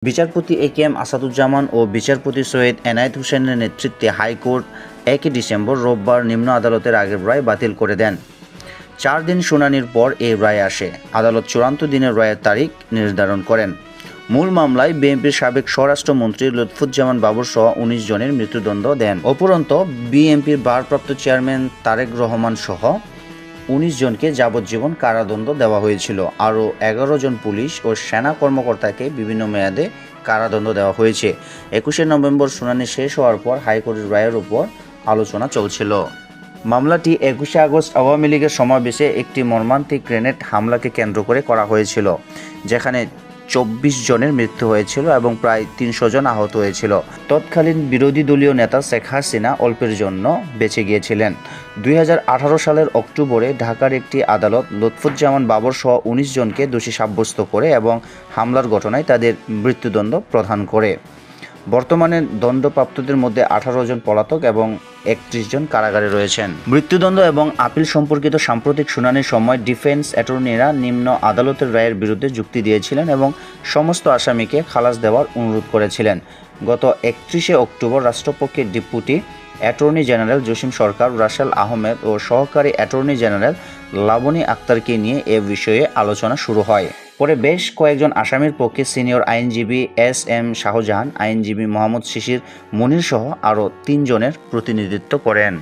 বিচারপতি এ.কে.এম. আসাদুজ্জামান ও বিচারপতি সৈয়দ এনায়েত হোসেনের নেতৃত্বে হাইকোর্ট 1 ডিসেম্বর রোববার নিম্ন আদালতের আগের রায় বাতিল করে দেন। 4 দিন শুনানির পর এই রায় আসে। আদালত চূড়ান্ত দিনের রায়ের তারিখ নির্ধারণ করেন। মূল মামলায় বিএনপির সাবেক স্বরাষ্ট্রমন্ত্রী লুৎফুজ্জামান বাবর সহ 19 জনের মৃত্যুদণ্ড দেন। অপরন্ত বিএনপির ভারপ্রাপ্ত চেয়ারম্যান তারেক রহমান সহ 19 জনকে যাবজ্জীবন কারাদণ্ড দেওয়া হয়েছিল। আরও 11 জন পুলিশ ও সেনা কর্মকর্তাকে বিভিন্ন মেয়াদে কারাদণ্ড দেওয়া হয়েছে। 21 নভেম্বর শুনানি শেষ হওয়ার পর হাইকোর্টের রায়ের উপর আলোচনা চলছিল। মামলাটি 21 আগস্ট আওয়ামী লীগের সমাবেশে একটি মর্মান্তিক গ্রেনেড হামলাকে কেন্দ্র করে করা হয়েছিল, যেখানে 24 জনের মৃত্যু হয়েছিল এবং প্রায় 300 জন আহত হয়েছিল। তৎকালীন বিরোধী দলীয় নেতা শেখ হাসিনা অল্পের জন্য বেঁচে গিয়েছিলেন। 2018 সালের অক্টোবরে ঢাকার একটি আদালত লুৎফুজ্জামান বাবর সহ 19 জনকে দোষী সাব্যস্ত করে এবং হামলার ঘটনায় তাদের মৃত্যুদণ্ড প্রদান করে। বর্তমানে দণ্ডপ্রাপ্তদের মধ্যে 18 জন পলাতক এবং 31 জন কারাগারে রয়েছেন। মৃত্যুদণ্ড এবং আপিল সম্পর্কিত সাম্প্রতিক শুনানির সময় ডিফেন্স অ্যাটর্নিরা নিম্ন আদালতের রায়ের বিরুদ্ধে যুক্তি দিয়েছিলেন এবং সমস্ত আসামিকে খালাস দেওয়ার অনুরোধ করেছিলেন। গত 31 অক্টোবর রাষ্ট্রপক্ষের ডেপুটি অ্যাটর্নি জেনারেল জসিম সরকার, রাসেল আহমেদ ও সহকারী অ্যাটর্নি জেনারেল লাবনী আক্তারকে নিয়ে এ বিষয়ে আলোচনা শুরু হয়। পরে বেশ কয়েকজন আসামির পক্ষে সিনিয়র আইনজীবী এস.এম. শাহজাহান, আইনজীবী মোহাম্মদ শিশির মনির সহ আরও 3 জনের প্রতিনিধিত্ব করেন।